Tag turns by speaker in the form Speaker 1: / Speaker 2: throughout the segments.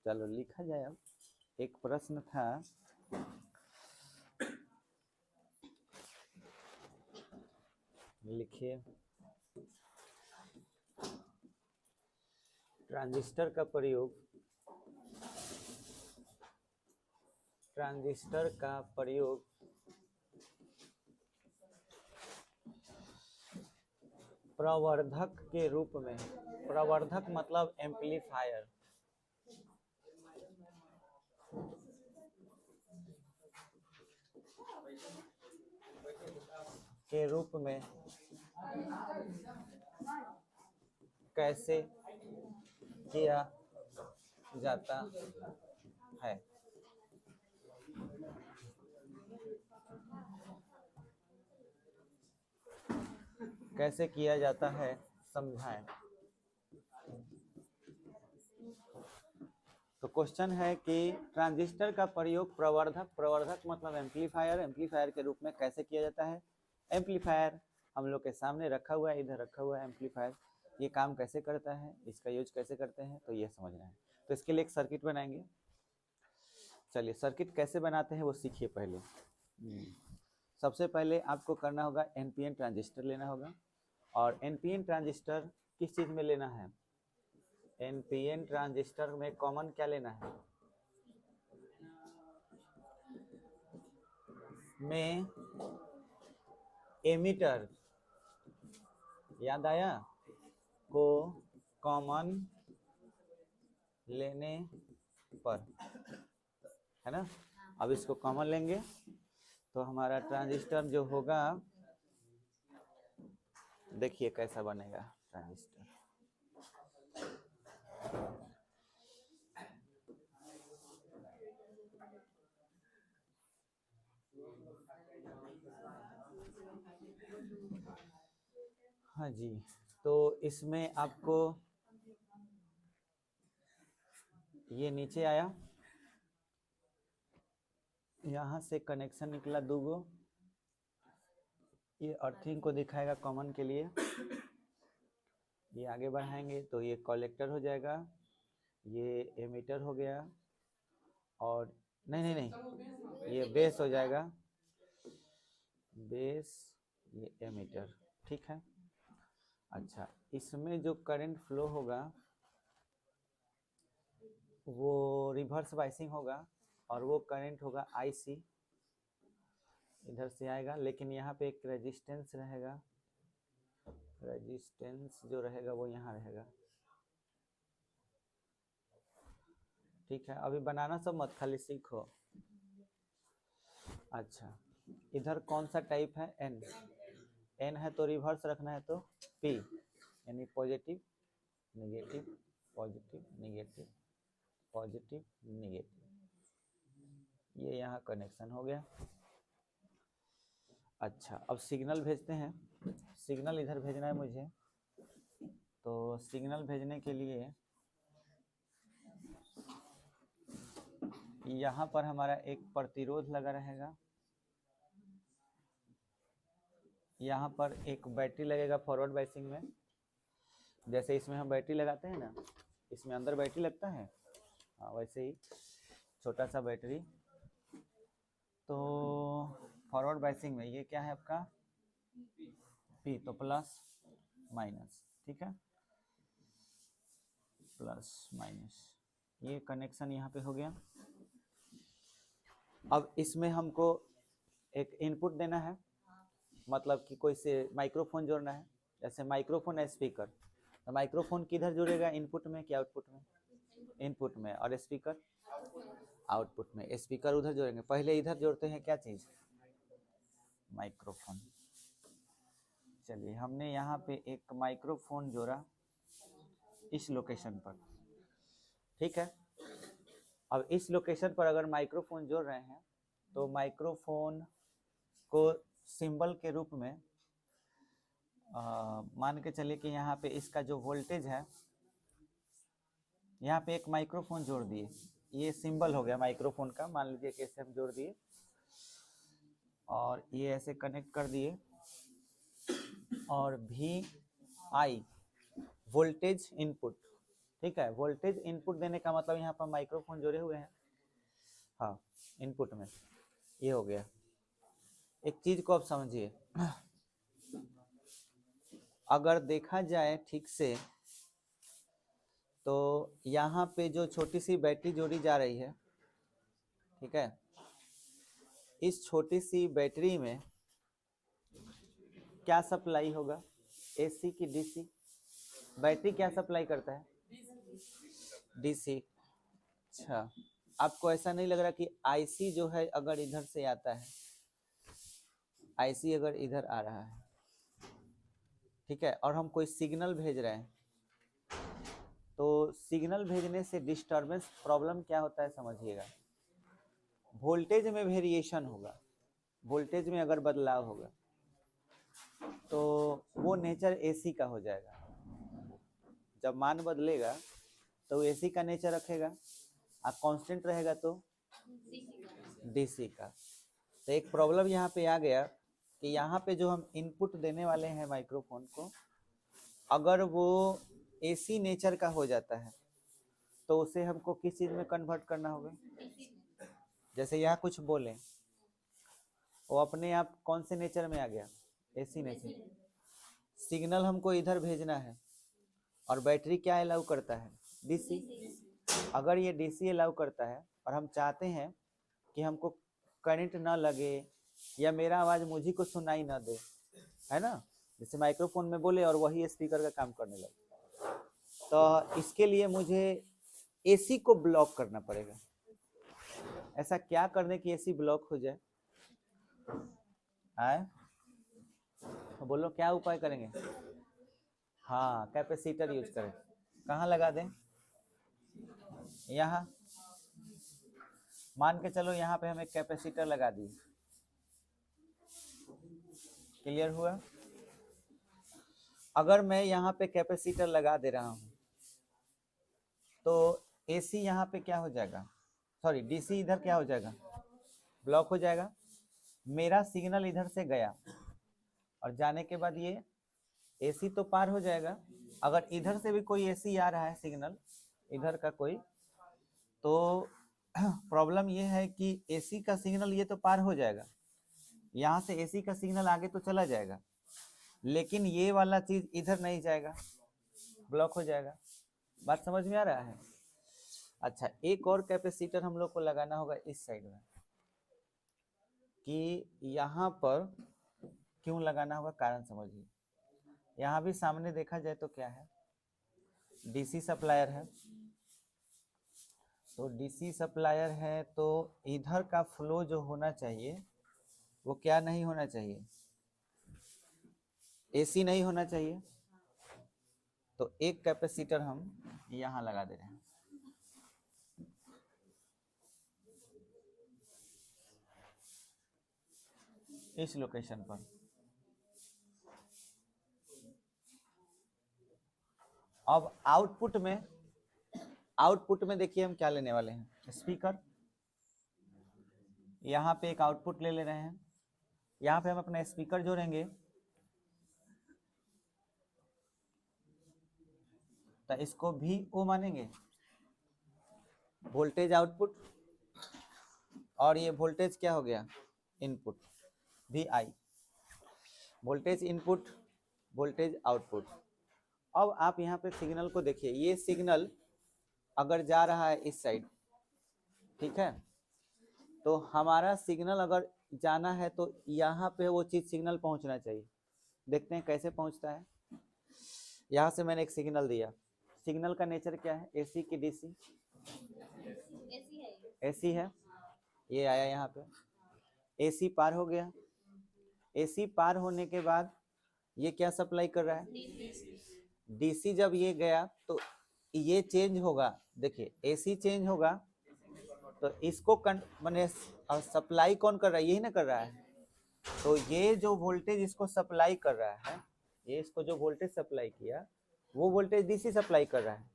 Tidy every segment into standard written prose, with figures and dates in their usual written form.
Speaker 1: चलो लिखा जाए। अब एक प्रश्न था, लिखिए। ट्रांजिस्टर का प्रयोग प्रवर्धक के रूप में, प्रवर्धक मतलब एम्पलीफायर, के रूप में कैसे किया जाता है। कैसे किया जाता है समझाएं। तो क्वेश्चन है कि ट्रांजिस्टर का प्रयोग प्रवर्धक मतलब एम्पलीफायर के रूप में कैसे किया जाता है। एम्पलीफायर हम लोग के सामने रखा हुआ है, इधर रखा हुआ है एम्पलीफायर। ये काम कैसे करता है, इसका यूज कैसे करते हैं, तो ये समझना है। तो इसके लिए एक सर्किट बनाएंगे। चलिए सर्किट कैसे बनाते हैं वो सीखिए पहले। सबसे पहले आपको करना होगा एनपीएन ट्रांजिस्टर लेना होगा। और एनपीएन ट्रांजिस्टर किस चीज में लेना है, एनपीएन ट्रांजिस्टर में कॉमन क्या लेना है, में एमीटर, याद आया, को कॉमन लेने पर, है ना। अब इसको कॉमन लेंगे तो हमारा ट्रांजिस्टर जो होगा, देखिए कैसा बनेगा ट्रांजिस्टर। हाँ जी, तो इसमें आपको ये नीचे आया, यहाँ से कनेक्शन निकला दूगो, ये अर्थिंग को दिखाएगा कॉमन के लिए। ये आगे बढ़ाएंगे तो ये कलेक्टर हो जाएगा, ये एमीटर हो गया, और नहीं ये बेस हो जाएगा, बेस, ये एमीटर, ठीक है। अच्छा, इसमें जो करंट फ्लो होगा वो रिवर्स बाइसिंग होगा, और वो करंट होगा आईसी, इधर से आएगा। लेकिन यहाँ पे एक रेजिस्टेंस रहेगा, रेजिस्टेंस जो रहेगा वो यहाँ रहेगा, ठीक है। अभी बनाना सब मत, खाली सीखो। अच्छा, इधर कौन सा टाइप है, एन, एन है तो रिवर्स रखना है तो पी, यानी positive negative, positive negative, positive negative. ये यहाँ कनेक्शन हो गया। अच्छा, अब सिग्नल भेजते हैं। सिग्नल इधर भेजना है मुझे, तो सिग्नल भेजने के लिए यहाँ पर हमारा एक प्रतिरोध लगा रहेगा, यहाँ पर एक बैटरी लगेगा फॉरवर्ड बाइसिंग में। जैसे इसमें हम बैटरी लगाते हैं ना, इसमें अंदर बैटरी लगता है, हाँ वैसे ही छोटा सा बैटरी। तो फॉरवर्ड बाइसिंग में ये क्या है आपका पी, तो प्लस माइनस, ठीक है, प्लस माइनस, ये कनेक्शन यहाँ पे हो गया। अब इसमें हमको एक इनपुट देना है, मतलब कि कोई से माइक्रोफोन जोड़ना है। जैसे माइक्रोफोन है स्पीकर, तो माइक्रोफोन किधर जुड़ेगा, इनपुट में कि आउटपुट में, इनपुट में, और स्पीकर आउटपुट में। स्पीकर उधर जोड़ेंगे, पहले इधर जोड़ते हैं क्या चीज, माइक्रोफोन। चलिए हमने यहाँ पे एक माइक्रोफोन जोड़ा इस लोकेशन पर, ठीक है। अब इस लोकेशन पर अगर माइक्रोफोन जोड़ रहे हैं तो माइक्रोफोन को सिंबल के रूप में मान के चलिए कि यहाँ पे इसका जो वोल्टेज है, यहाँ पे एक माइक्रोफोन जोड़ दिए, ये सिंबल हो गया माइक्रोफोन का, मान लीजिए कि ऐसे हम जोड़ दिए और ये ऐसे कनेक्ट कर दिए, और वी आई वोल्टेज इनपुट, ठीक है। वोल्टेज इनपुट देने का मतलब यहाँ पर माइक्रोफोन जोड़े हुए हैं, हाँ इनपुट में ये हो गया। एक चीज को आप समझिए, अगर देखा जाए ठीक से तो यहाँ पे जो छोटी सी बैटरी जोड़ी जा रही है, ठीक है, इस छोटी सी बैटरी में क्या सप्लाई होगा, एसी की डीसी? बैटरी क्या सप्लाई करता है, डीसी। अच्छा, आपको ऐसा नहीं लग रहा कि आईसी जो है अगर इधर से आता है, आईसी अगर इधर आ रहा है, ठीक है, और हम कोई सिग्नल भेज रहे हैं, तो सिग्नल भेजने से डिस्टरबेंस प्रॉब्लम क्या होता है समझिएगा, वोल्टेज में वेरिएशन होगा, वोल्टेज में अगर बदलाव होगा तो वो नेचर एसी का हो जाएगा। जब मान बदलेगा तो एसी का नेचर रखेगा, और कांस्टेंट रहेगा तो डीसी का। तो एक प्रॉब्लम यहाँ पे आ गया कि यहाँ पे जो हम इनपुट देने वाले हैं माइक्रोफोन को, अगर वो एसी नेचर का हो जाता है तो उसे हमको किस चीज में कन्वर्ट करना होगा। जैसे यहाँ कुछ बोले, वो अपने आप कौन से नेचर में आ गया, एसी नेचर। सिग्नल हमको इधर भेजना है और बैटरी क्या अलाउ करता है, डीसी। अगर ये डीसी अलाउ करता है और हम चाहते हैं कि हमको करंट ना लगे या मेरा आवाज मुझी को सुनाई ना दे, है ना, जैसे माइक्रोफोन में बोले और वही स्पीकर का काम करने लगे, तो इसके लिए मुझे एसी को ब्लॉक करना पड़ेगा। ऐसा क्या करने की एसी ब्लॉक हो जाए, आए तो बोलो क्या उपाय करेंगे। हाँ, कैपेसिटर यूज करें। कहाँ लगा दें, यहाँ मान के चलो, यहाँ पे हम एक कैपेसिटर लगा दिए, क्लियर हुआ। अगर मैं यहाँ पे कैपेसिटर लगा दे रहा हूँ तो एसी यहाँ पे क्या हो जाएगा, सॉरी डीसी इधर क्या हो जाएगा, ब्लॉक हो जाएगा। मेरा सिग्नल इधर से गया और जाने के बाद ये एसी तो पार हो जाएगा। अगर इधर से भी कोई एसी आ रहा है सिग्नल, इधर का कोई, तो प्रॉब्लम ये है कि एसी का सिग्नल ये तो पार हो जाएगा, यहाँ से एसी का सिग्नल आगे तो चला जाएगा, लेकिन ये वाला चीज इधर नहीं जाएगा, ब्लॉक हो जाएगा। बात समझ में आ रहा है। अच्छा, एक और कैपेसिटर हम लोग को लगाना होगा इस साइड में, कि यहाँ पर क्यों लगाना होगा, कारण समझिए। यहाँ भी सामने देखा जाए तो क्या है, डीसी सप्लायर है, तो डीसी सप्लायर है तो इधर का फ्लो जो होना चाहिए वो क्या नहीं होना चाहिए, एसी नहीं होना चाहिए। तो एक कैपेसिटर हम यहाँ लगा दे रहे हैं, इस लोकेशन पर। अब आउटपुट में देखिए हम क्या लेने वाले हैं, स्पीकर। यहाँ पे एक आउटपुट ले रहे हैं, यहाँ पे हम अपना स्पीकर जोड़ेंगे, तो इसको भी ओ मानेंगे, वोल्टेज आउटपुट, और ये वोल्टेज क्या हो गया, input, V I, voltage input, voltage output. अब आप यहाँ पे सिग्नल को देखिए, ये सिग्नल अगर जा रहा है इस साइड, ठीक है, तो हमारा सिग्नल अगर जाना है तो यहाँ पे वो चीज सिग्नल पहुंचना चाहिए। देखते हैं कैसे पहुंचता है। यहाँ से मैंने एक सिग्नल दिया, सिग्नल का नेचर क्या है, एसी की डीसी, एसी है, ये आया यहाँ पे, एसी पार हो गया। एसी पार होने के बाद ये क्या सप्लाई कर रहा है, डीसी। जब ये गया तो ये चेंज होगा, देखिए एसी चेंज होगा, तो इसको माने सप्लाई कौन कर रहा है, यही ना कर रहा है। तो ये जो वोल्टेज इसको सप्लाई कर रहा है, ये इसको जो वोल्टेज सप्लाई किया वो वोल्टेज डीसी सप्लाई कर रहा है,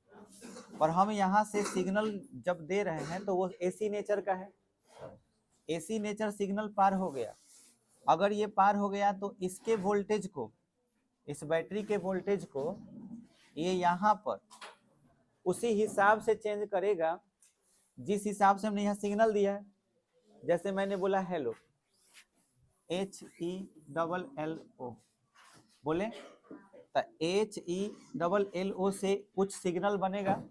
Speaker 1: और हम यहाँ से सिग्नल जब दे रहे हैं तो वो एसी नेचर का है। एसी नेचर सिग्नल पार हो गया, अगर ये पार हो गया तो इसके वोल्टेज को, इस बैटरी के वोल्टेज को ये यहाँ पर उसी हिसाब से चेंज करेगा जिस हिसाब से हमने यहाँ सिग्नल दिया है। जैसे मैंने बोला हेलो, HELLO बोले तो HELLO से कुछ सिग्नल बनेगा,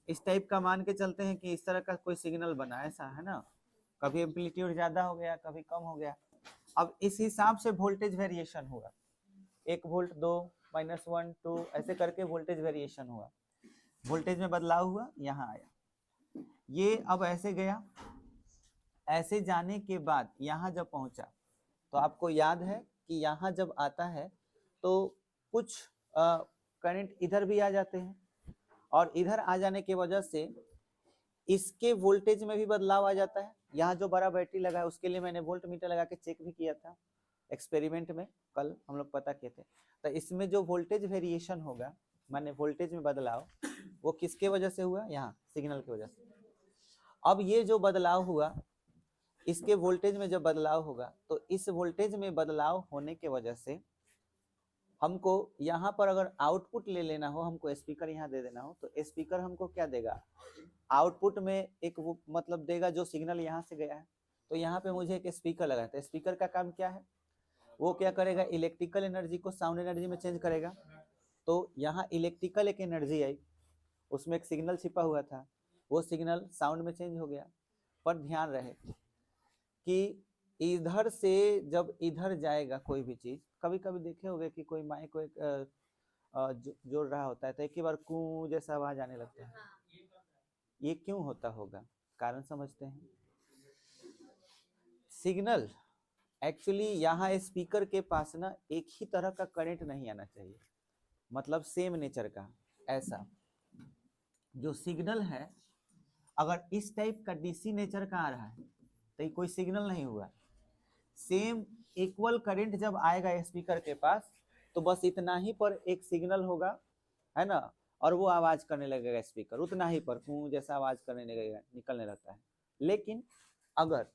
Speaker 1: इस टाइप का मान के चलते हैं कि इस तरह का कोई सिग्नल बना, ऐसा है ना, कभी एम्पलीट्यूड ज्यादा हो गया, कभी कम हो गया। अब इस हिसाब से वोल्टेज वेरिएशन हुआ, 1 वोल्ट, 2, -1, 2 ऐसे करके वोल्टेज वेरिएशन हुआ, वोल्टेज में बदलाव हुआ, यहाँ आया, ये अब ऐसे गया, ऐसे जाने के बाद यहाँ जब पहुंचा तो आपको याद है कि यहाँ जब आता है तो कुछ करंट इधर भी आ जाते हैं, और इधर आ जाने की वजह से इसके वोल्टेज में भी बदलाव आ जाता है। यहाँ जो बड़ा बैटरी लगा है उसके लिए मैंने वोल्ट मीटर लगा के चेक भी किया था एक्सपेरिमेंट में, कल हम लोग पता किए थे। तो इसमें जो वोल्टेज वेरिएशन होगा, माने वोल्टेज में बदलाव, वो किसके वजह से हुआ, यहाँ सिग्नल की वजह से। अब ये जो बदलाव हुआ, इसके वोल्टेज में जब बदलाव होगा तो इस वोल्टेज में बदलाव होने के वजह से हमको यहाँ पर अगर आउटपुट ले लेना हो, हमको स्पीकर यहाँ दे देना हो, तो स्पीकर हमको क्या देगा, आउटपुट में एक वो मतलब देगा जो सिग्नल यहाँ से गया है। तो यहाँ पे मुझे एक स्पीकर लगाना है, स्पीकर का काम क्या है, वो क्या करेगा, इलेक्ट्रिकल एनर्जी को साउंड एनर्जी में चेंज करेगा। तो यहाँ इलेक्ट्रिकल एक एनर्जी आई, उसमें एक सिग्नल छिपा हुआ था, वो सिग्नल साउंड में चेंज हो गया। पर ध्यान रहे कि इधर से जब इधर जाएगा कोई भी चीज, कभी कभी देखे होंगे कि कोई माइक को एक जोड़ रहा होता है तो एक ही बार कू जैसा आवाज आने लगता है, ये क्यों होता होगा, कारण समझते हैं। सिग्नल एक्चुअली यहाँ स्पीकर के पास ना एक ही तरह का करंट नहीं आना चाहिए, मतलब सेम नेचर का। ऐसा जो सिग्नल है अगर इस टाइप का डीसी नेचर का आ रहा है तो ये कोई सिग्नल नहीं हुआ। सेम इक्वल करंट जब आएगा स्पीकर के पास तो बस इतना ही पर एक सिग्नल होगा, है ना, और वो आवाज करने लगेगा, स्पीकर उतना ही पर जैसा आवाज करने लगेगा, निकलने लगता है। लेकिन अगर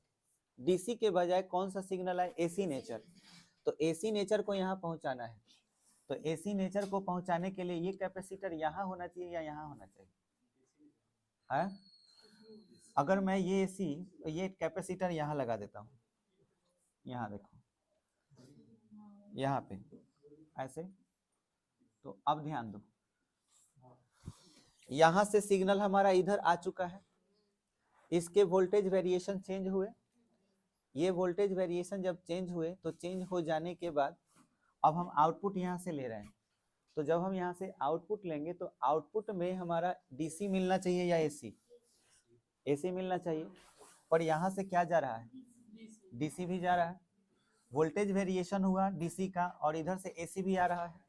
Speaker 1: डीसी के बजाय कौन सा सिग्नल है, एसी नेचर, तो एसी नेचर को यहाँ पहुंचाना है, तो एसी नेचर को पहुंचाने के लिए ये कैपेसिटर यहाँ होना चाहिए या यहाँ होना चाहिए, है? अगर मैं ये एसी, ये कैपेसिटर यहाँ लगा देता हूँ, यहाँ देखो, यहाँ पे ऐसे, तो अब ध्यान दो, यहां से सिग्नल हमारा इधर आ चुका है, इसके वोल्टेज वेरिएशन चेंज हुए, ये वोल्टेज वेरिएशन जब चेंज हुए तो चेंज हो जाने के बाद अब हम आउटपुट यहाँ से ले रहे हैं। तो जब हम यहाँ से आउटपुट लेंगे तो आउटपुट में हमारा डीसी मिलना चाहिए या एसी, एसी मिलना चाहिए, पर यहाँ से क्या जा रहा है, डीसी भी जा रहा है, वोल्टेज वेरिएशन हुआ डीसी का और इधर से एसी भी आ रहा है।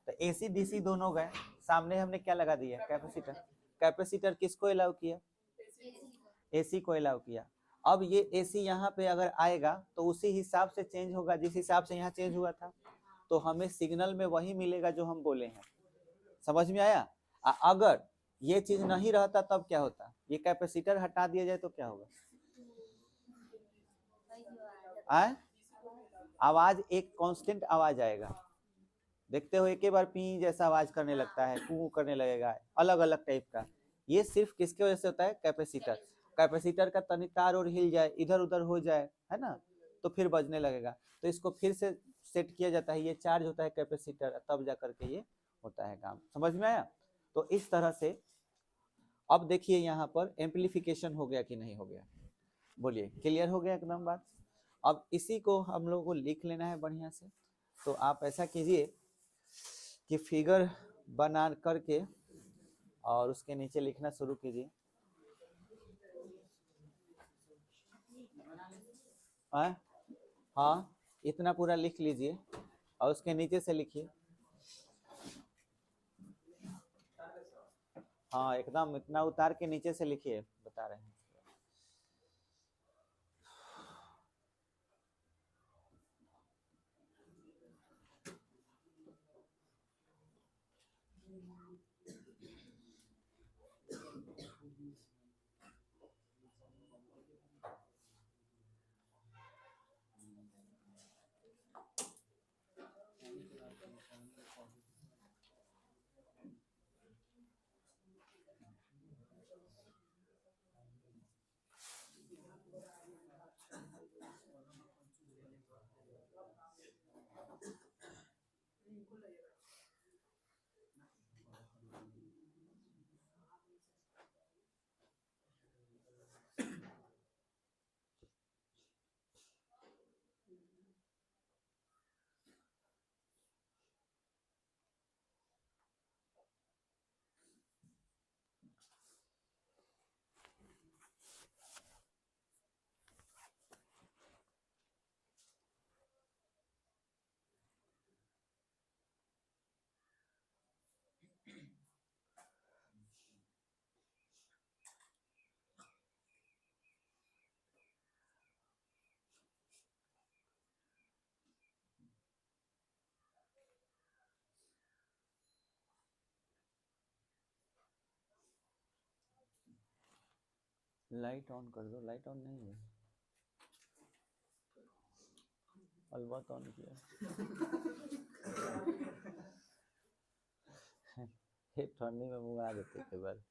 Speaker 1: तो एसी डीसी दोनों गए, सामने हमने क्या लगा दिया, कैपेसिटर। कैपेसिटर किसको अलाउ किया, एसी को अलाउ किया। अब ये एसी यहाँ पे अगर आएगा तो उसी हिसाब से चेंज होगा जिस हिसाब से यहाँ चेंज हुआ था, तो हमें सिग्नल में वही मिलेगा जो हम बोले हैं। समझ में आया? अगर ये चीज नहीं रहता तब क्या होता, ये कैपेसिटर हटा दिया जाए तो क्या होगा, आवाज एक कांस्टेंट आवाज आएगा, देखते हो एक ही बार पी जैसा आवाज करने लगता है, कू करने लगेगा, अलग अलग टाइप का। ये सिर्फ किसके वजह से होता है, कैपेसिटर। कैपेसिटर का तनी तार और हिल जाए, इधर उधर हो जाए, है ना, तो फिर बजने लगेगा, तो इसको फिर से सेट किया जाता है, ये चार्ज होता है कैपेसिटर, तब जा करके ये होता है काम। समझ में आया? तो इस तरह से अब देखिए यहाँ पर एम्पलीफिकेशन हो गया कि नहीं हो गया, बोलिए, क्लियर हो गया एकदम बात? अब इसी को हम लोगों को लिख लेना है बढ़िया से। तो आप ऐसा कीजिए कि फिगर बना करके और उसके नीचे लिखना शुरू कीजिए। हाँ, इतना पूरा लिख लीजिए और उसके नीचे से लिखिए। हाँ, एकदम इतना उतार के नीचे से लिखिए, बता रहे हैं। लाइट ऑन कर दो, लाइट ऑन नहीं है, अलबत्त ऑन किया। ये ठंडी में मुँह आ देते कई बार।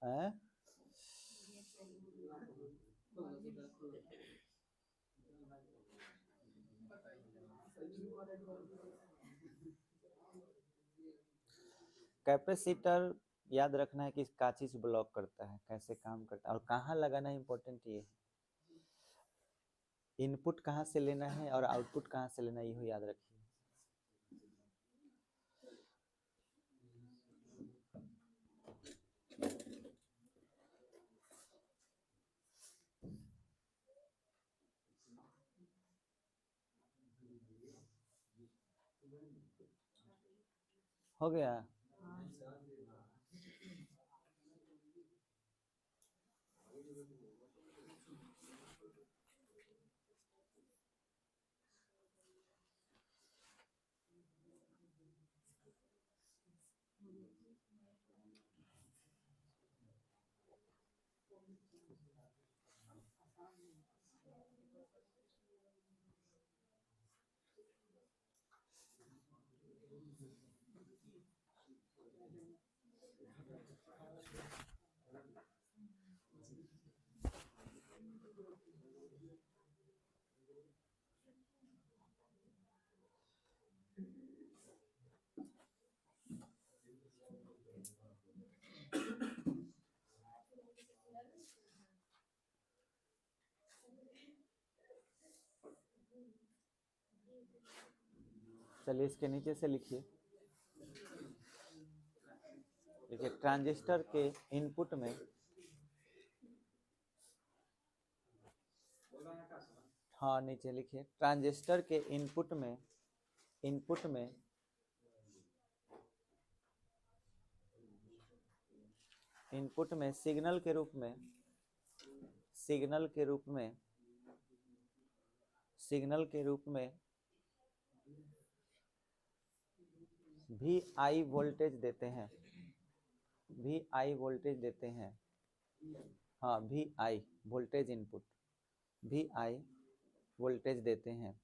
Speaker 1: हैं? कैपेसिटर याद रखना है कि का चीज ब्लॉक करता है, कैसे काम करता है और कहाँ लगाना है, इम्पोर्टेंट ये है। इनपुट कहाँ से लेना है और आउटपुट कहाँ से लेना है, ये याद रखिए। हो गया? चलिए इसके नीचे से लिखिए। देखिए ट्रांजिस्टर के इनपुट में, हाँ नीचे लिखिए, ट्रांजिस्टर के इनपुट में सिग्नल के रूप में भी आई वोल्टेज देते हैं, हाँ भी आई वोल्टेज इनपुट, भी आई वोल्टेज देते हैं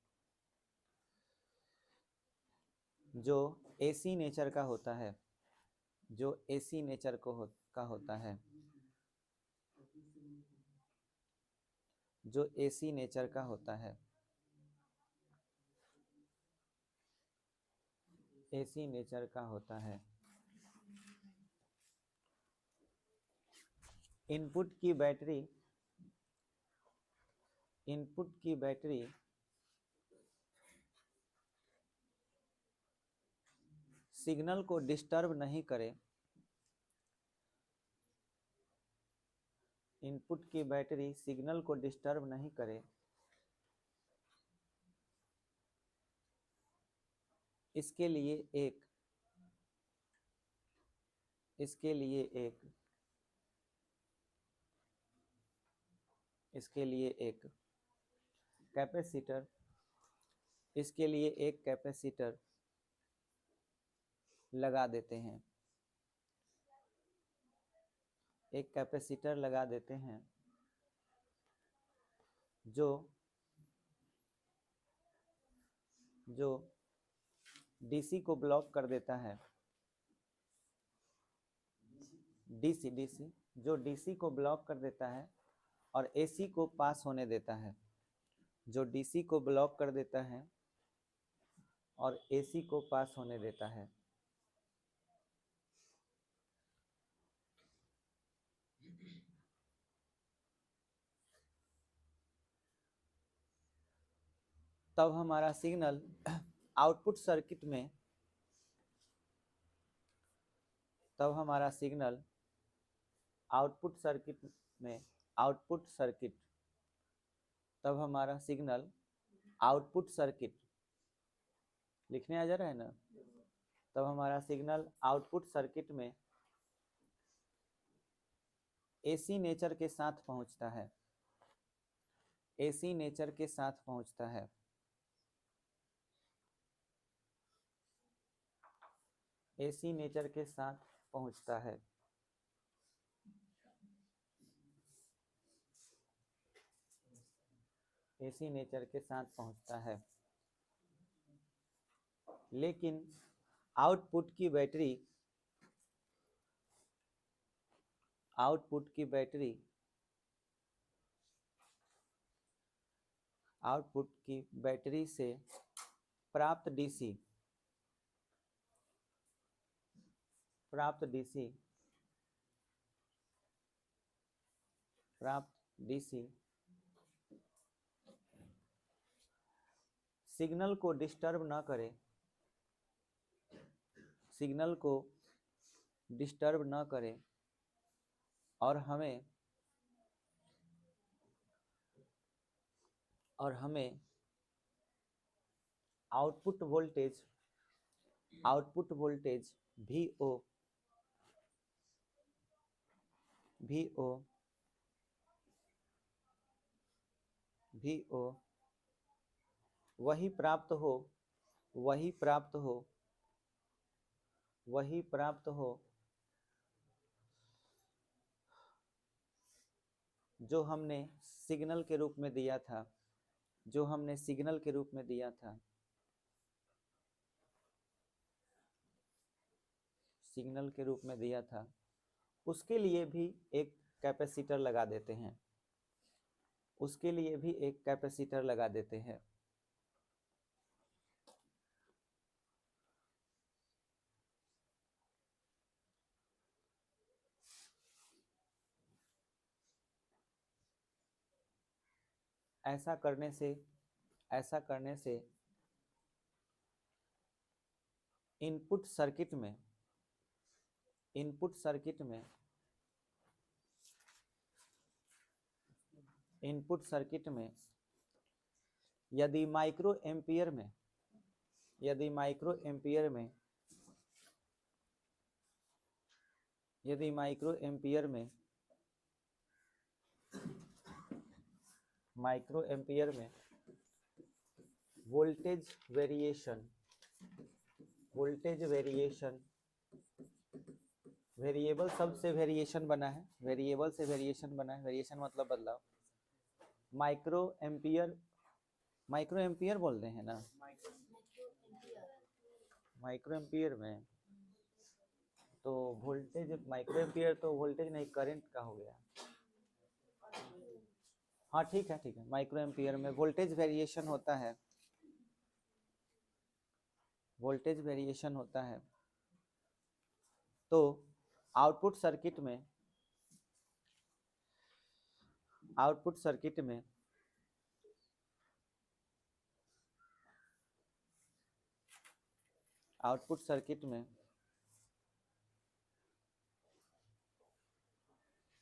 Speaker 1: जो एसी नेचर का होता है, जो एसी नेचर का होता है, जो एसी नेचर का होता है, एसी नेचर का होता है। इनपुट की बैटरी सिग्नल को डिस्टर्ब नहीं करे, इनपुट की बैटरी सिग्नल को डिस्टर्ब नहीं करे, इसके लिए एक कैपेसिटर, लगा देते हैं, एक कैपेसिटर लगा देते हैं जो डीसी को ब्लॉक कर देता है, डीसी जो डीसी को ब्लॉक कर देता है और AC को पास होने देता है, जो DC को ब्लॉक कर देता है और AC को पास होने देता है। तब हमारा सिग्नल आउटपुट सर्किट में तब हमारा सिग्नल आउटपुट सर्किट में आउटपुट सर्किट तब हमारा सिग्नल आउटपुट सर्किट लिखने आ जा रहा है ना। तब हमारा सिग्नल आउटपुट सर्किट में AC नेचर के साथ पहुंचता है, AC नेचर के साथ पहुंचता है। AC नेचर के साथ पहुंचता है। AC नेचर के साथ पहुंचता है, लेकिन आउटपुट की बैटरी आउटपुट की बैटरी से प्राप्त DC सिग्नल को डिस्टर्ब न करे, सिग्नल को डिस्टर्ब न करे और हमें आउटपुट वोल्टेज VO वही प्राप्त हो जो हमने सिग्नल के रूप में दिया था, उसके लिए भी एक कैपेसिटर लगा देते हैं। ऐसा करने से इनपुट सर्किट में यदि माइक्रो एम्पियर में वोल्टेज वेरिएशन वेरिएबल से वेरिएशन बना है, वेरिएशन मतलब बदलाव। माइक्रो एम्पियर बोल रहे हैं ना, माइक्रो एम्पियर में तो वोल्टेज, माइक्रो एम्पियर तो वोल्टेज नहीं करंट का हो गया। हाँ ठीक है, माइक्रो एम्पियर में वोल्टेज वेरिएशन होता है, तो आउटपुट सर्किट में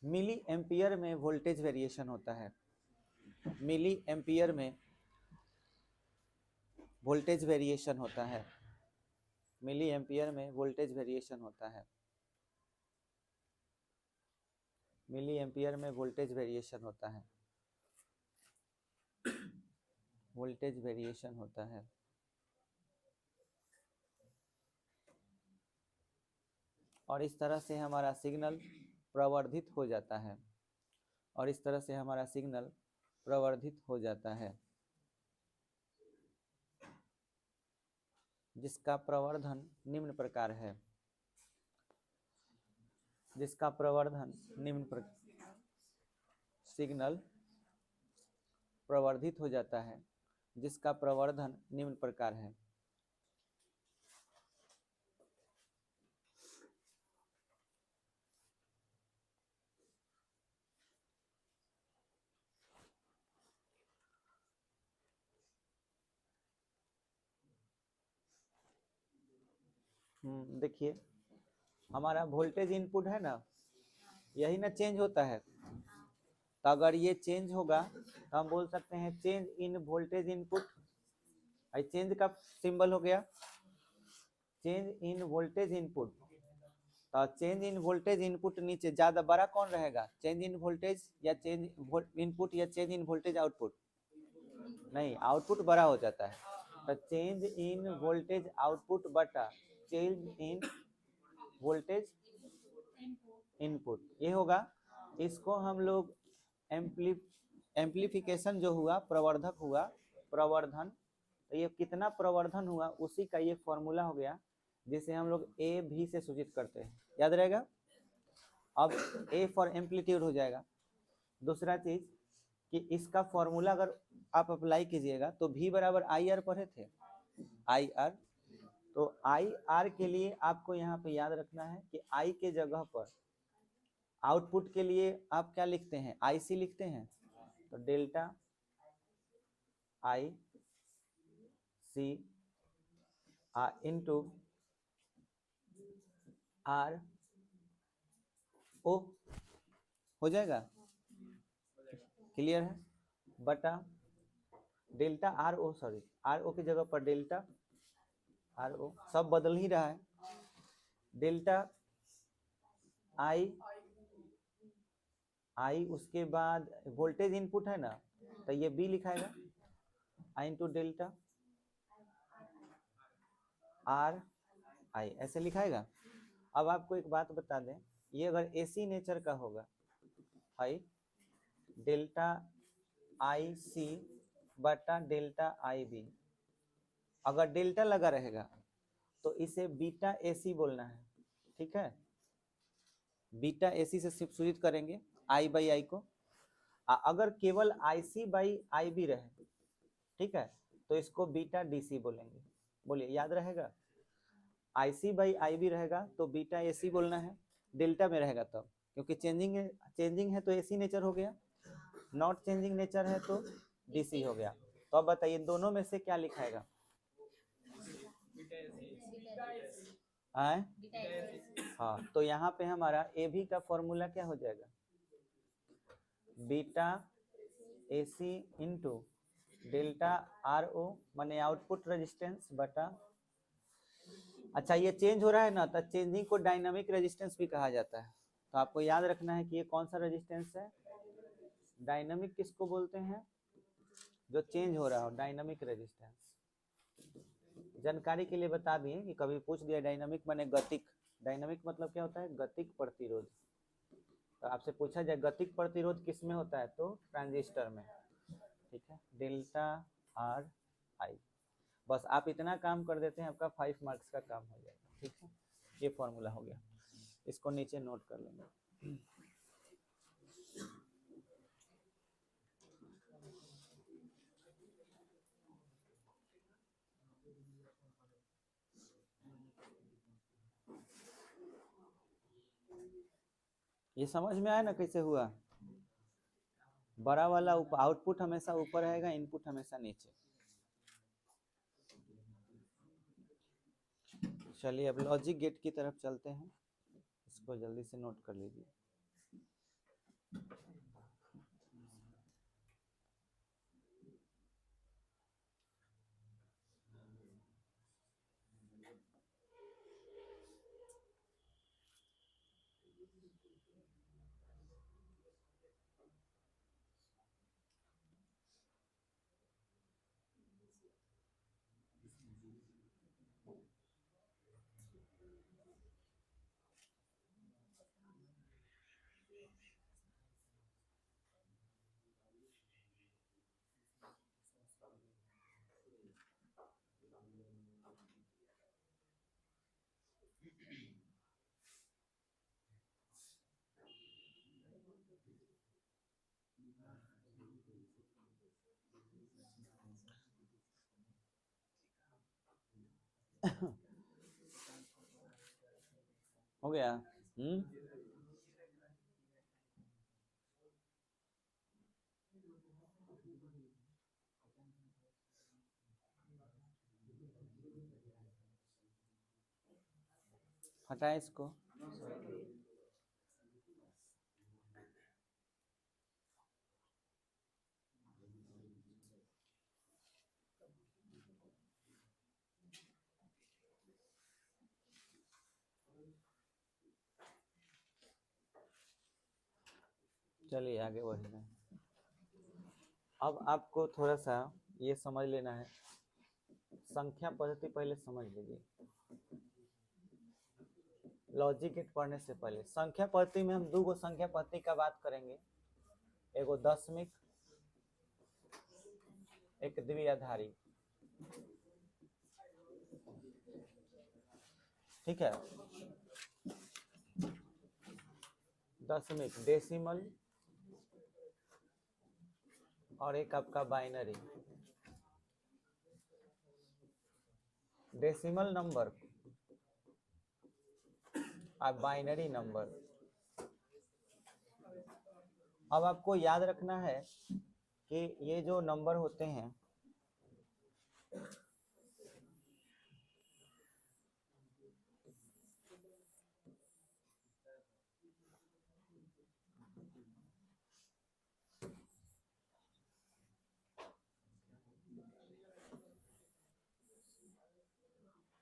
Speaker 1: मिली एम्पियर में वोल्टेज वेरिएशन होता है, मिली एम्पियर में वोल्टेज वेरिएशन होता है। और इस तरह से हमारा सिग्नल प्रवर्धित हो जाता है, जिसका प्रवर्धन निम्न प्रकार है। सिग्नल प्रवर्धित हो जाता है, जिसका प्रवर्धन निम्न प्रकार है। देखिए हमारा वोल्टेज इनपुट है ना, यही ना चेंज होता है। तो अगर ये चेंज होगा तो हम बोल सकते हैं change in voltage input. Change का सिंबल हो गया चेंज इन वोल्टेज इनपुट। तो चेंज इन वोल्टेज इनपुट नीचे ज्यादा बड़ा कौन रहेगा, चेंज इन वोल्टेज या चेंज इनपुट या चेंज इन वोल्टेज आउटपुट? नहीं, आउटपुट बड़ा हो जाता है। तो चेंज इन वोल्टेज आउटपुट बटा चेंज इन वोल्टेज इनपुट, ये होगा। इसको हम लोग एम्प्लीफिकेशन जो हुआ, प्रवर्धक हुआ, प्रवर्धन। तो ये कितना प्रवर्धन हुआ उसी का ये फॉर्मूला हो गया, जिसे हम लोग ए भी से सूचित करते हैं। याद रहेगा। अब ए फॉर एम्पलीट्यूड हो जाएगा। दूसरा चीज कि इसका फॉर्मूला अगर आप अप्लाई कीजिएगा तो V बराबर आई आर पढ़े थे, आई आर। तो आई आर के लिए आपको यहाँ पे याद रखना है कि आई के जगह पर आउटपुट के लिए आप क्या लिखते हैं, आई सी लिखते हैं। तो delta I C into R O हो जाएगा। क्लियर है। बटा delta R O, sorry R O की जगह पर डेल्टा आर ओ, सब बदल ही रहा है। डेल्टा आई आई उसके बाद वोल्टेज इनपुट है ना, तो ये बी लिखाएगा I into delta R I, ऐसे लिखाएगा। अब आपको एक बात बता दें, ये अगर एसी नेचर का होगा आई डेल्टा आई सी बटा डेल्टा आई बी, अगर डेल्टा लगा रहेगा तो इसे बीटा एसी बोलना है। ठीक है, बीटा एसी से सूचित करेंगे आई बाई आई को। अगर केवल आई सी बाई आई बी रहे, ठीक है, तो इसको बीटा डीसी बोलेंगे। बोलिए, याद रहेगा। आई सी बाई आई बी रहेगा तो बीटा एसी बोलना है, डेल्टा में रहेगा तब, क्योंकि चेंजिंग है तो एसी नेचर हो गया, नॉट चेंजिंग नेचर है तो डीसी हो गया। तो अब बताइए दोनों में से क्या लिखाएगा? आए? हाँ, तो यहाँ पे हमारा ए भी का फॉर्मूला क्या हो जाएगा, beta AC into delta R O, माने आउटपुट रेजिस्टेंस बटा। अच्छा, ये चेंज हो रहा है ना, तो चेंजिंग को डायनामिक रेजिस्टेंस भी कहा जाता है। तो आपको याद रखना है कि ये कौन सा रेजिस्टेंस है, डायनामिक किसको बोलते हैं, जो चेंज हो रहा हो, डायनामिक रेजिस्टेंस। जानकारी के लिए बता दिए कि कभी पूछ दिया डायनामिक माने गतिक, डायनामिक मतलब क्या होता है, गतिक प्रतिरोध। तो आपसे पूछा जाए गतिक प्रतिरोध किस में होता है, तो ट्रांजिस्टर में। ठीक है, डेल्टा आर आई, बस आप इतना काम कर देते हैं, आपका 5 मार्क्स का काम हो जाएगा। ठीक है, ये फॉर्मूला हो गया, इसको नीचे नोट कर लेंगे। ये समझ में आया ना कैसे हुआ? बड़ा वाला आउटपुट हमेशा ऊपर रहेगा, इनपुट हमेशा नीचे। चलिए अब लॉजिक गेट की तरफ चलते हैं, इसको जल्दी से नोट कर लीजिए। हो गया। 28 को चलिए आगे बढ़ रहे हैं। अब आपको थोड़ा सा ये समझ लेना है, संख्या पद्धति पहले समझ लीजिए। लॉजिक गेट पढ़ने से पहले संख्या पद्धति में हम दो गो संख्या पद्धति का बात करेंगे, एगो दशमिक, एक द्विआधारी। ठीक है, दशमिक डेसिमल और एक आपका बाइनरी। डेसिमल नंबर और बाइनरी नंबर। अब आपको याद रखना है कि ये जो नंबर होते हैं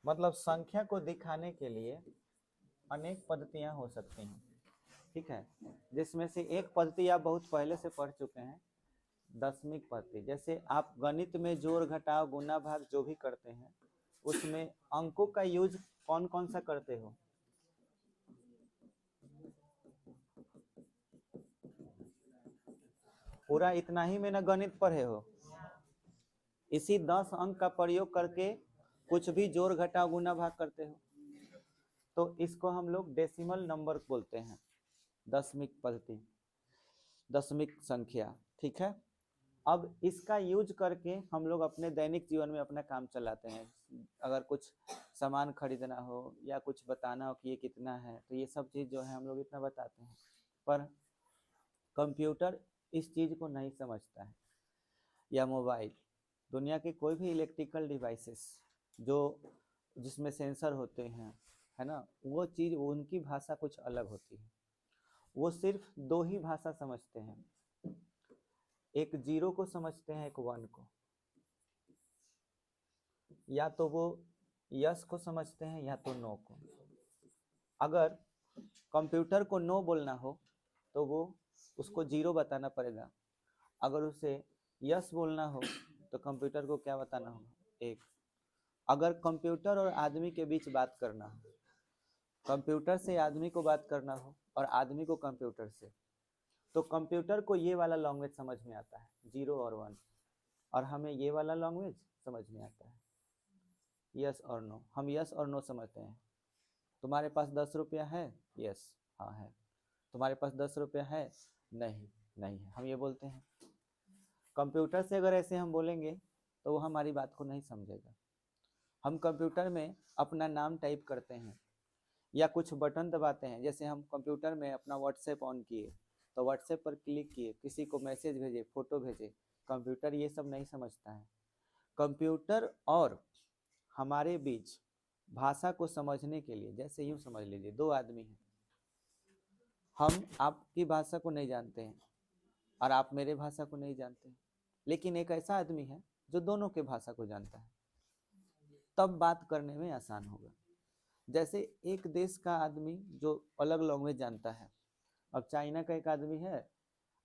Speaker 1: मतलब संख्या को दिखाने के लिए अनेक पद्धतियां हो सकती हैं। ठीक है, जिसमें से एक पद्धति आप बहुत पहले से पढ़ चुके हैं, दशमिक पद्धति। जैसे आप गणित में जोड़ घटाव गुना भाग जो भी करते हैं उसमें अंकों का यूज कौन कौन सा करते हो? पूरा इतना ही में ना गणित पढ़े हो? इसी 10 अंक का प्रयोग करके कुछ भी जोड़ घटाव गुना भाग करते हो, तो इसको हम लोग डेसिमल नंबर बोलते हैं, दशमिक पद्धति, दशमिक संख्या। ठीक है, अब इसका यूज करके हम लोग अपने दैनिक जीवन में अपना काम चलाते हैं। अगर कुछ सामान खरीदना हो या कुछ बताना हो कि ये कितना है, तो ये सब चीज़ जो है हम लोग इतना बताते हैं। पर कंप्यूटर इस चीज़ को नहीं समझता है, या मोबाइल, दुनिया के कोई भी इलेक्ट्रिकल डिवाइसेस जो जिसमें सेंसर होते हैं, है ना, वो चीज़ उनकी भाषा कुछ अलग होती है। वो सिर्फ दो ही भाषा समझते हैं, एक जीरो को समझते हैं, एक वन को। या तो वो यस को समझते हैं या तो नो को। अगर कंप्यूटर को नो बोलना हो तो वो उसको जीरो बताना पड़ेगा, अगर उसे यस बोलना हो तो कंप्यूटर को क्या बताना होगा? एक। अगर कंप्यूटर और आदमी के बीच बात करना हो, कंप्यूटर से आदमी को बात करना हो और आदमी को कंप्यूटर से, तो कंप्यूटर को ये वाला लैंग्वेज समझ में आता है, जीरो और वन, और हमें ये वाला लैंग्वेज समझ में आता है, यस और नो। हम यस और नो समझते हैं। तुम्हारे पास 10 रुपया है? यस, हाँ है। तुम्हारे पास 10 रुपया है? नहीं, नहीं है, हम ये बोलते हैं। कंप्यूटर से अगर ऐसे हम बोलेंगे तो वो हमारी बात को नहीं समझेगा। हम कंप्यूटर में अपना नाम टाइप करते हैं या कुछ बटन दबाते हैं, जैसे हम कंप्यूटर में अपना व्हाट्सएप ऑन किए तो व्हाट्सएप पर क्लिक किए, किसी को मैसेज भेजे, फोटो भेजे, कंप्यूटर ये सब नहीं समझता है। कंप्यूटर और हमारे बीच भाषा को समझने के लिए, जैसे यूँ समझ लीजिए दो आदमी हैं, हम आपकी भाषा को नहीं जानते हैं और आप मेरे भाषा को नहीं जानते हैं, लेकिन एक ऐसा आदमी है जो दोनों के भाषा को जानता है, तब बात करने में आसान होगा। जैसे एक देश का आदमी जो अलग लैंग्वेज जानता है, अब चाइना का एक आदमी है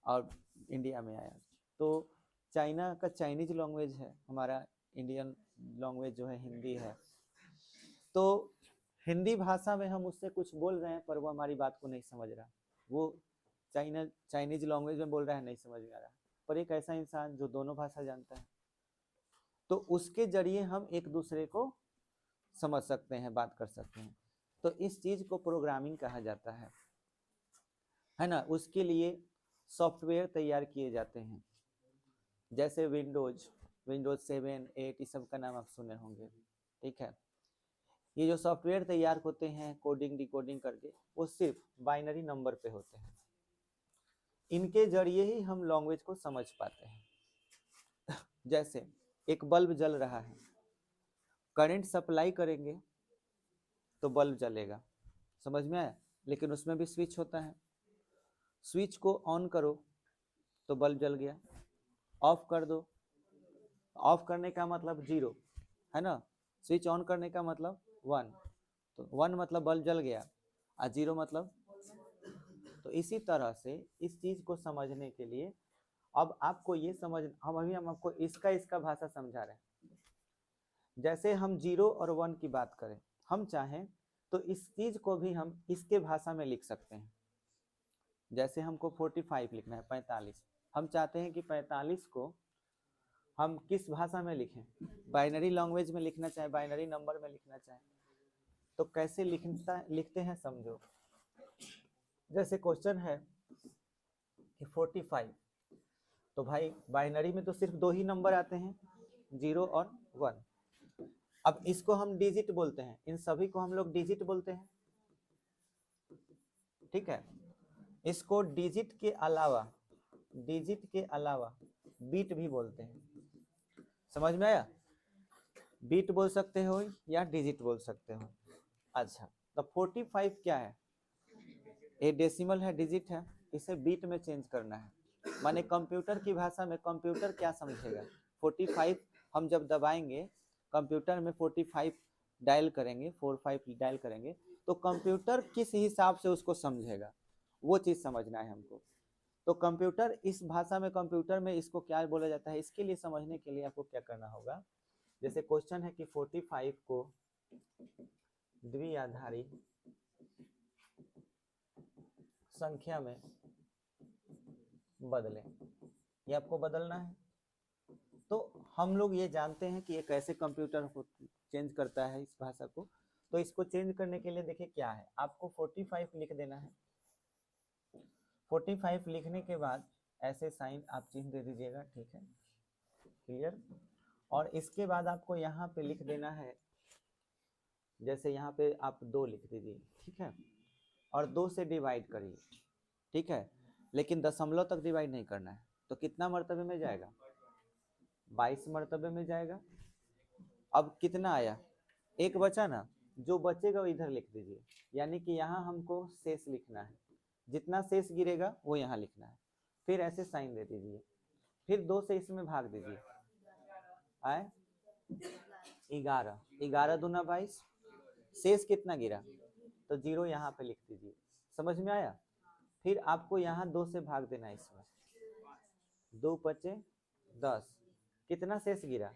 Speaker 1: और इंडिया में आया, तो चाइना का चाइनीज लैंग्वेज है, हमारा इंडियन लैंग्वेज जो है हिंदी है, तो हिंदी भाषा में हम उससे कुछ बोल रहे हैं पर वो हमारी बात को नहीं समझ रहा, वो चाइनीज लैंग्वेज में बोल रहा है, नहीं समझ में आ रहा। पर एक ऐसा इंसान जो दोनों भाषा जानता है, तो उसके जरिए हम एक दूसरे को समझ सकते हैं, बात कर सकते हैं। तो इस चीज को प्रोग्रामिंग कहा जाता है ना। उसके लिए सॉफ्टवेयर तैयार किए जाते हैं, जैसे विंडोज 7, 8 इस सब का नाम आप सुने होंगे। ठीक है, ये जो सॉफ्टवेयर तैयार होते हैं कोडिंग डिकोडिंग करके, वो सिर्फ बाइनरी नंबर पे होते हैं। इनके जरिए ही हम लैंग्वेज को समझ पाते हैं। जैसे एक बल्ब जल रहा है, करंट सप्लाई करेंगे तो बल्ब जलेगा, समझ में आया? लेकिन उसमें भी स्विच होता है, स्विच को ऑन करो तो बल्ब जल गया, ऑफ कर दो, ऑफ करने का मतलब 0 है ना, स्विच ऑन करने का मतलब 1, तो 1 मतलब बल्ब जल गया और 0 मतलब। तो इसी तरह से इस चीज को समझने के लिए अब आपको ये समझ, हम आपको इसका भाषा समझा रहे हैं। जैसे हम 0 और 1 की बात करें, हम चाहें तो इस चीज को भी हम इसके भाषा में लिख सकते हैं। जैसे हमको 45 लिखना है, 45, हम चाहते हैं कि 45 को हम किस भाषा में लिखें, बाइनरी लैंग्वेज में लिखना चाहे, बाइनरी नंबर में लिखना चाहे, तो कैसे लिखते हैं समझो। जैसे क्वेश्चन है कि 45, तो भाई बाइनरी में तो सिर्फ 2 ही नंबर आते हैं, 0 और 1। अब इसको हम डिजिट बोलते हैं, इन सभी को हम लोग डिजिट बोलते हैं, ठीक है। इसको डिजिट के अलावा बीट भी बोलते हैं, समझ में आया? बीट बोल सकते हो या डिजिट बोल सकते हो। अच्छा, तो 45 क्या है? ये डेसिमल है, डिजिट है, इसे बीट में चेंज करना है। माने कंप्यूटर की भाषा में कंप्यूटर क्या समझेगा, 45 हम जब दबाएंगे कंप्यूटर में 45 डायल करेंगे, 45 डायल करेंगे, तो कंप्यूटर किस हिसाब से उसको समझेगा, वो चीज समझना है हमको। तो कंप्यूटर इस भाषा में, कंप्यूटर में इसको क्या बोला जाता है, इसके लिए समझने के लिए आपको क्या करना होगा। जैसे क्वेश्चन है कि 45 को द्विआधारी संख्या में बदलें, ये आपको बदलना है। तो हम लोग ये जानते हैं कि ये कैसे कंप्यूटर को चेंज करता है इस भाषा को। तो इसको चेंज करने के लिए देखिए क्या है, आपको 45 लिख देना है। 45 लिखने के बाद ऐसे साइन आप चिन्ह दे दीजिएगा, ठीक है, क्लियर। और इसके बाद आपको यहाँ पे लिख देना है, जैसे यहाँ पे आप 2 लिख दीजिए, ठीक है, और 2 से डिवाइड करिए, ठीक है, लेकिन दशमलव तक डिवाइड नहीं करना है। तो कितना मर्तबे में जाएगा, 22 मर्तबे में जाएगा। अब कितना आया, 1 बचा ना, जो बचेगा वो इधर लिख दीजिए, यानी कि यहाँ हमको शेष लिखना है, जितना शेष गिरेगा वो यहाँ लिखना है। फिर ऐसे साइन दे दीजिए, फिर 2 से इसमें भाग दीजिए, आए 11, 11 दूना 22, शेष कितना गिरा, तो 0 यहाँ पे लिख दीजिए, समझ में आया। फिर आपको यहाँ 2 से भाग देना है, इसमें 2 बचे 10, कितना शेष गिरा,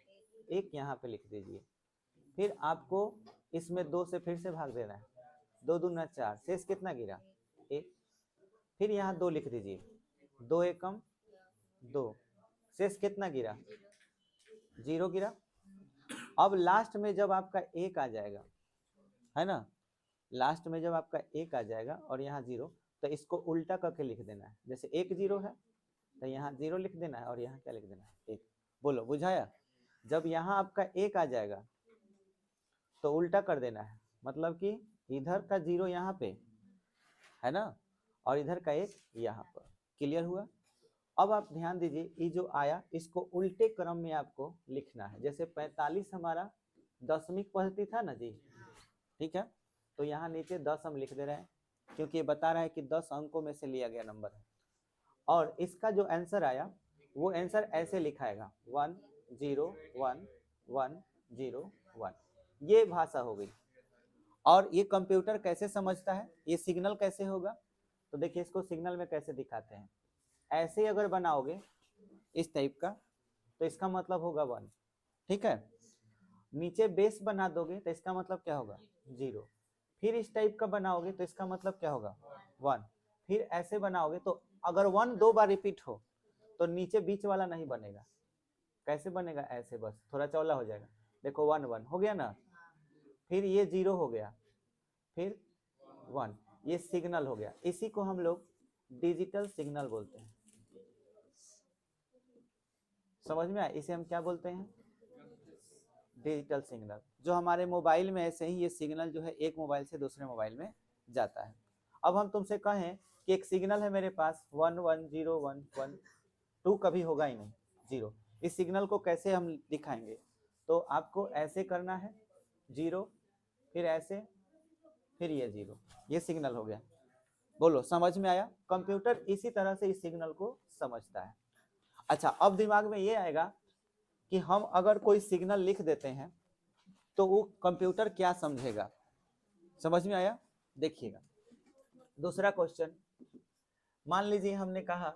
Speaker 1: 1 यहाँ पे लिख दीजिए। फिर आपको इसमें 2 से फिर से भाग देना है, 2 दूना 4, शेष कितना गिरा, 1। फिर यहाँ 2 लिख दीजिए, 2 एकम 2, शेष कितना गिरा, 0 गिरा। अब लास्ट में जब आपका 1 आ जाएगा, है ना, लास्ट में जब आपका 1 आ जाएगा और यहाँ 0, तो इसको उल्टा करके लिख देना है। जैसे 1 0 है तो यहाँ 0 लिख देना है और यहाँ क्या लिख देना है, 1। बोलो बुझाया? जब यहाँ आपका 1 आ जाएगा तो उल्टा कर देना है, मतलब कि इधर का 0 यहाँ पे है ना, और इधर का 1 यहाँ पर। क्लियर हुआ? अब आप ध्यान दीजिए, ये जो आया इसको उल्टे क्रम में आपको लिखना है। जैसे 45 हमारा दशमिक पद्धति था ना जी, ठीक है, तो यहाँ नीचे 10 हम लिख दे रहे हैं, क्योंकि ये बता रहा है कि 10 अंकों में से लिया गया नंबर है। और इसका जो आंसर आया वो आंसर ऐसे लिखाएगा 1 0 1 1 0 1। ये भाषा हो गई। और ये कंप्यूटर कैसे समझता है, ये सिग्नल कैसे होगा, तो देखिए इसको सिग्नल में कैसे दिखाते हैं। ऐसे अगर बनाओगे इस टाइप का तो इसका मतलब होगा 1, ठीक है। नीचे बेस बना दोगे तो इसका मतलब क्या होगा, 0। फिर इस टाइप का बनाओगे तो इसका मतलब क्या होगा, 1। फिर ऐसे बनाओगे तो अगर 1 2 बार रिपीट हो तो नीचे बीच वाला नहीं बनेगा। कैसे बनेगा, ऐसे बस थोड़ा चौला हो जाएगा। देखो 1 1 हो गया ना, फिर ये 0 हो गया, फिर 1, ये सिग्नल हो गया। इसी को हम लोग डिजिटल सिग्नल बोलते हैं। समझ में आया? इसे हम क्या बोलते हैं, डिजिटल सिग्नल, जो हमारे मोबाइल में ऐसे ही ये सिग्नल जो है एक मोबाइल से दूसरे मोबाइल में जाता है। अब हम तुमसे कहें कि एक सिग्नल है मेरे पास 1 1 0 1 1 2 कभी होगा ही नहीं, 0। इस सिग्नल को कैसे हम दिखाएंगे? तो आपको ऐसे करना है 0, फिर ऐसे, फिर ये 0, ये सिग्नल हो गया। बोलो समझ में आया? कंप्यूटर इसी तरह से इस सिग्नल को समझता है। अच्छा, अब दिमाग में ये आएगा कि हम अगर कोई सिग्नल लिख देते हैं तो वो कंप्यूटर क्या समझेगा? समझ में आया? देखिएगा दूसरा क्वेश्चन, मान लीजिए हमने कहा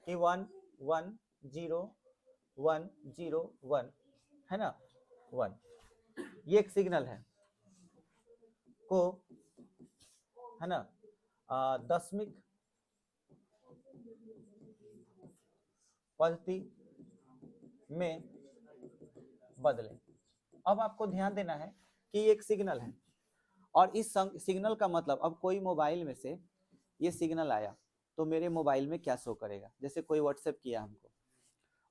Speaker 1: कि 1 1 0 1 0 1 है ना, 1, ये एक सिग्नल है को है ना दशमिक पद्धति में बदले। अब आपको ध्यान देना है कि ये एक सिग्नल है और इस सिग्नल का मतलब, अब कोई मोबाइल में से ये सिग्नल आया तो मेरे मोबाइल में क्या शो करेगा? जैसे कोई व्हाट्सएप किया हमको,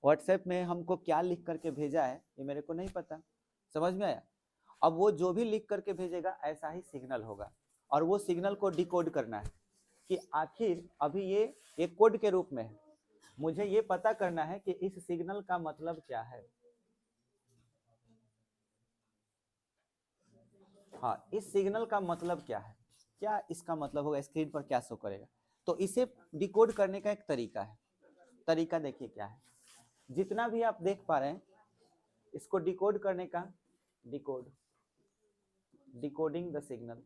Speaker 1: व्हाट्सएप में हमको क्या लिख करके भेजा है ये मेरे को नहीं पता। समझ में आया? अब वो जो भी लिख करके भेजेगा ऐसा ही सिग्नल होगा और वो सिग्नल को डिकोड करना है कि आखिर अभी ये एक कोड के रूप में है, मुझे ये पता करना है कि इस सिग्नल का मतलब क्या है। हाँ, इस सिग्नल का मतलब क्या है, क्या इसका मतलब होगा, स्क्रीन पर क्या शो करेगा। तो इसे डिकोड करने का एक तरीका है। तरीका देखिए क्या है, जितना भी आप देख पा रहे हैं इसको डिकोड करने का, डिकोडिंग द सिग्नल।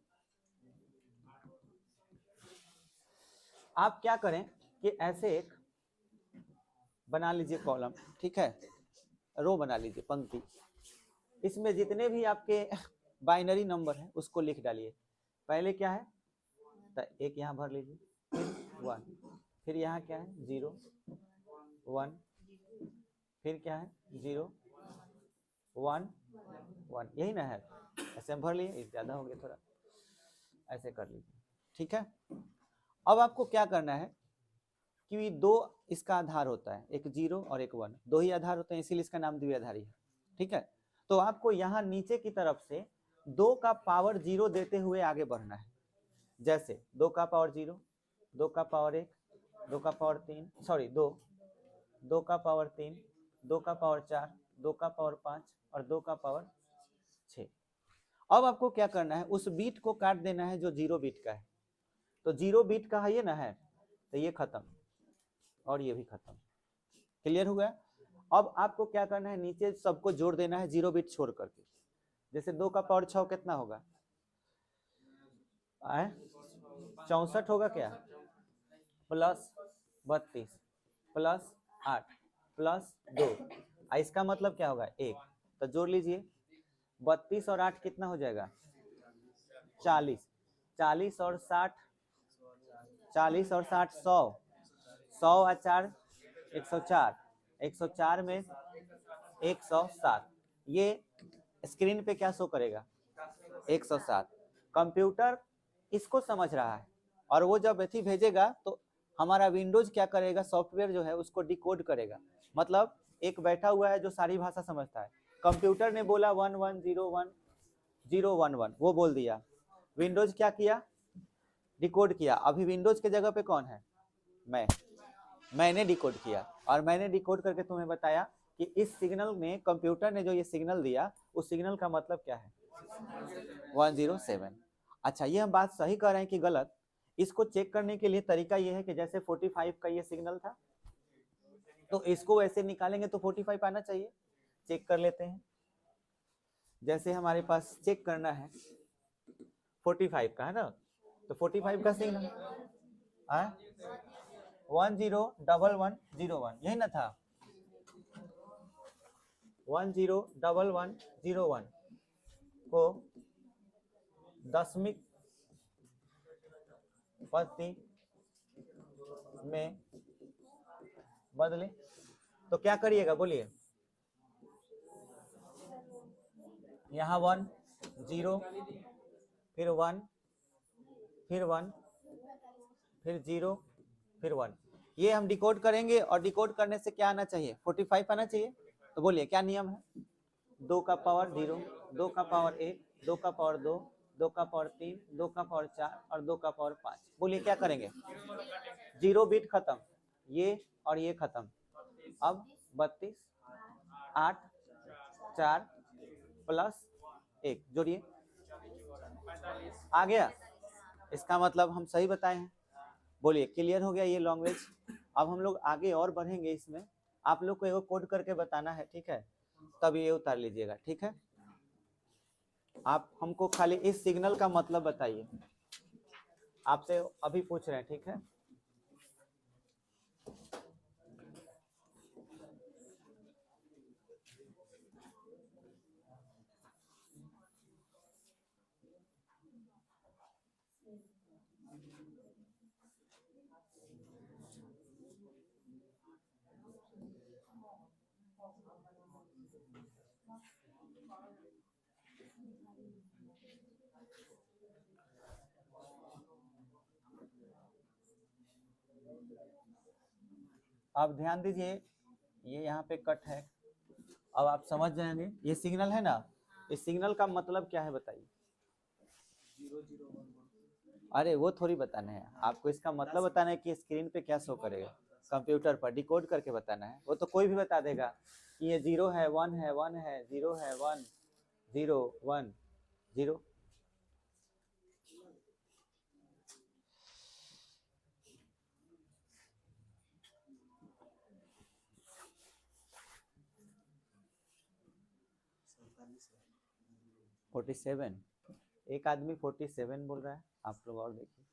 Speaker 1: आप क्या करें कि ऐसे एक बना लीजिए कॉलम, ठीक है, रो बना लीजिए, पंक्ति, इसमें जितने भी आपके बाइनरी नंबर है उसको लिख डालिए। पहले क्या है, तो एक यहाँ भर लीजिए, फिर 1, फिर यहाँ क्या है 0 1, फिर क्या है 0 1 1, यही ना है, ऐसे हम भर लिए, ज्यादा हो गया थोड़ा, ऐसे कर लीजिए, ठीक है। अब आपको क्या करना है कि दो इसका आधार होता है, एक 0 और एक 1, दो ही आधार होते हैं, इसीलिए इसका नाम द्विआधारी है, ठीक है। तो आपको यहाँ नीचे की तरफ से 2 का पावर 0 देते हुए आगे बढ़ना है। जैसे 2 का पावर 0, 2 का पावर 1, 2 का पावर 3, सॉरी 2, 2 का पावर 3, 2 का पावर 4, 2 का पावर 5 और 2 का पावर 6। अब आपको क्या करना है, उस बीट को काट देना है जो 0 बीट का है। तो 0 बीट का है ये ना है, तो ये खत्म और ये भी खत्म। क्लियर हुआ? अब आपको क्या करना है, नीचे सबको जोड़ देना है 0 बीट छोड़ करके। जैसे 2 का पावर 6 कितना होगा, 64 होगा क्या, प्लस 32 प्लस 8 प्लस 2, इसका मतलब क्या होगा 1, तो जोड़ लीजिए 32 और 8 कितना हो जाएगा 40, 40 और 60, 40 और 60 100, 100 और 4 104, 104 में 107, ये स्क्रीन पे क्या शो करेगा 107। कंप्यूटर इसको समझ रहा है और वो जब एथी भेजेगा तो हमारा विंडोज क्या करेगा, सॉफ्टवेयर जो है उसको डिकोड करेगा। मतलब एक बैठा हुआ है जो सारी भाषा समझता है, कंप्यूटर ने बोला 1101 011, वो बोल दिया, विंडोज क्या किया, डिकोड किया। अभी विंडोज के जगह पे कौन है, मैंने डिकोड किया और मैंने डिकोड करके तुम्हें बताया कि इस सिग्नल में कंप्यूटर ने जो ये सिग्नल दिया उस सिग्नल का मतलब क्या है 107। अच्छा, ये हम बात सही कर रहे हैं कि गलत, इसको चेक करने के लिए तरीका ये है कि जैसे 45 का ये सिग्नल था तो इसको वैसे निकालेंगे तो 45 आना चाहिए। चेक कर लेते हैं, जैसे हमारे पास चेक करना है 45 का है ना, तो 45 का सिग्नल 101101, यही ना था 101101 को दशमिक पद्धति में बदले तो क्या करिएगा बोलिए, यहाँ 1 0 फिर 1 फिर 1 फिर 0 फिर 1, ये हम डिकोड करेंगे और डिकोड करने से क्या आना चाहिए 45 आना चाहिए। तो बोलिए क्या नियम है, 2 का पावर 0, 2 का पावर 1, 2 का पावर 2, 2 का पावर 3, 2 का पावर 4 और 2 का पावर 5। बोलिए क्या करेंगे? 0 बिट खत्म, ये और ये खत्म। अब 32, 8, 4 प्लस 1 जोड़िए, आ गया। इसका मतलब हम सही बताए हैं। बोलिए क्लियर हो गया ये लैंग्वेज। अब हम लोग आगे और बढ़ेंगे इसमें। आप लोग को एगो कोड करके बताना है, ठीक है? तब ये उतार लीजिएगा, ठीक है? आप हमको खाली इस सिग्नल का मतलब बताइए, आपसे अभी पूछ रहे हैं, ठीक है? आप ध्यान दीजिए, ये यहाँ पे कट है, अब आप समझ जाएंगे। ये सिग्नल है ना, इस सिग्नल का मतलब क्या है बताइए? अरे वो थोड़ी बताना है आपको, इसका मतलब बताना है कि स्क्रीन पे क्या शो करेगा, कंप्यूटर पर डिकोड करके बताना है। वो तो कोई भी बता देगा कि ये 0 है, 1 है, 1 है, 0 है, 1, 0, 1, 0। फोर्टी सेवन, एक आदमी 47 बोल रहा है, आप लोग और देखिए।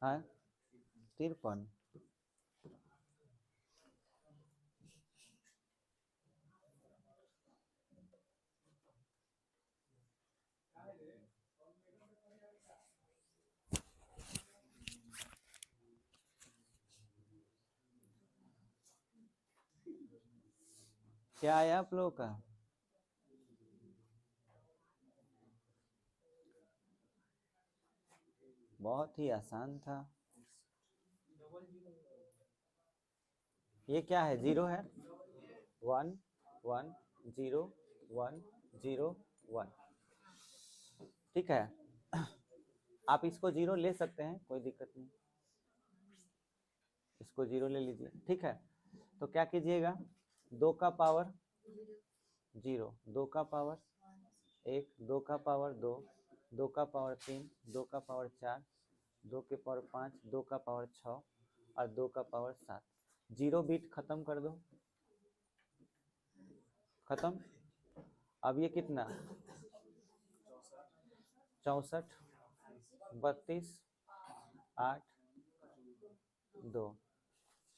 Speaker 1: हाँ 53। क्या आया आप लोगों का? बहुत ही आसान था। ये क्या है? 0 है, 1, 1, 0, 1, 0, 1, ठीक है? आप इसको 0 ले सकते हैं, कोई दिक्कत नहीं, इसको 0 ले लीजिए, ठीक है? तो क्या कीजिएगा, 2 का पावर 0, 2 का पावर 1, 2 का पावर 2, 2 का पावर 3, 2 का पावर 4, 2 के पावर 5, 2 का पावर 6 और 2 का पावर 7। 0 बिट खत्म कर दो, खत्म। अब ये कितना? 64, 32, 8, 2,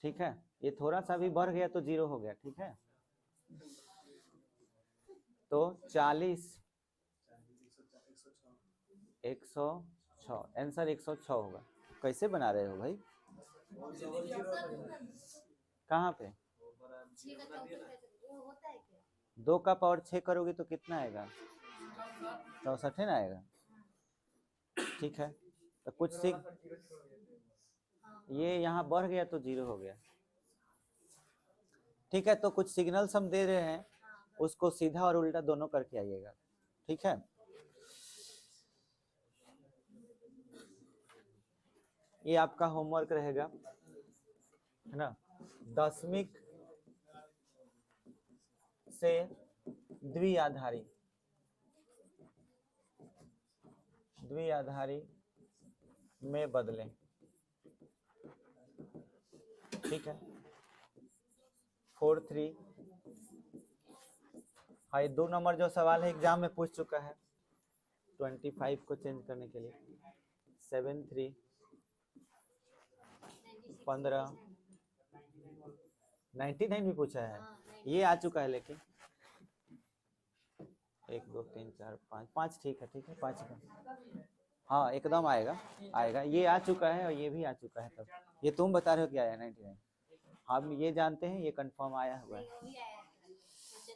Speaker 1: ठीक है? ये थोड़ा सा भी बढ़ गया तो 0 हो गया, ठीक है? तो 40, 106, आंसर 106 होगा। कैसे बना रहे हो भाई? कहाँ पे? 2 का पावर 6 करोगे तो कितना आएगा? 64 ना आएगा, ठीक है? तो कुछ ये यहाँ बढ़ गया तो 0 हो गया, ठीक है? तो कुछ सिग्नल्स हम दे रहे हैं, उसको सीधा और उल्टा दोनों करके आइएगा, ठीक है? ये आपका होमवर्क रहेगा, है ना? दशमिक से द्विआधारी में बदलें, ठीक है? 43, हाँ ये 2 नंबर जो सवाल है एग्जाम में पूछ चुका है, 25 को चेंज करने के लिए 73, 15, 99 भी पूछा है, ये आ चुका है लेकिन 1, 2, 3, 4, 5, 5 ठीक है, ठीक है 5 का, हाँ एकदम आएगा, आएगा। ये आ चुका है और ये भी आ चुका है, तब ये तुम बता रहे हो क्या आया 99? हम ये जानते हैं, ये कंफर्म आया हुआ है।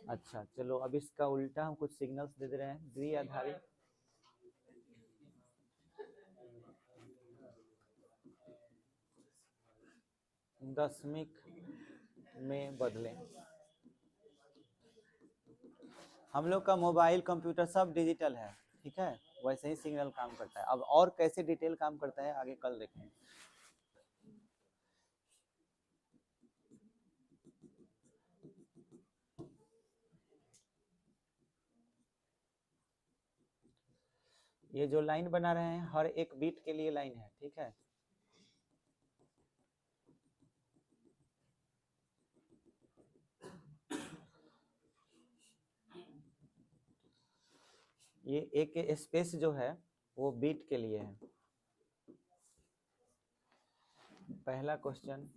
Speaker 1: अच्छा चलो, अब इसका उल्टा हम कुछ सिग्नल्स दे रहे हैं। द्विआधारी दशमिक में बदलें। हम लोग का मोबाइल कंप्यूटर सब डिजिटल है, ठीक है, वैसे ही सिग्नल काम करता है। अब और कैसे डिटेल काम करता है आगे कल देखेंगे। ये जो लाइन बना रहे हैं हर एक बीट के लिए लाइन है, ठीक है। ये एक स्पेस जो है वो बीट के लिए है। पहला क्वेश्चन,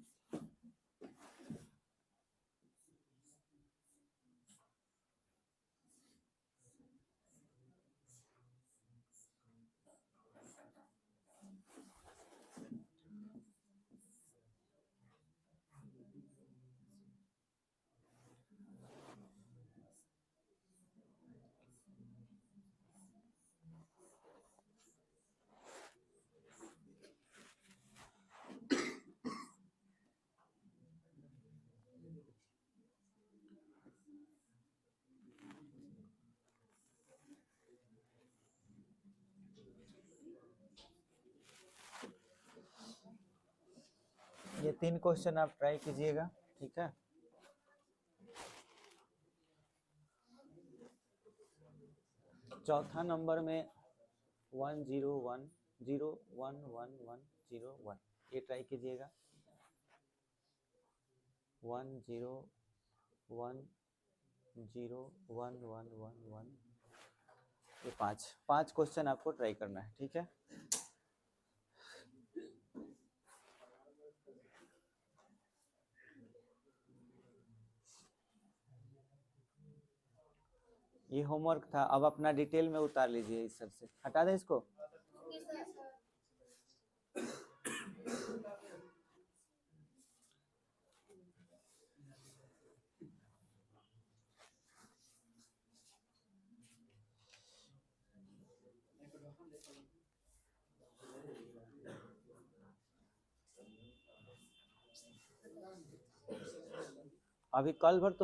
Speaker 1: ये 3 क्वेश्चन आप ट्राई कीजिएगा, ठीक है। चौथा नंबर में 101011101 ये ट्राई कीजिएगा। 1010111 ये पांच क्वेश्चन आपको ट्राई करना है, ठीक है। ये होमवर्क था, अब अपना डिटेल में उतार लीजिए। इस सब से हटा दें इसको। अभी कल भर तो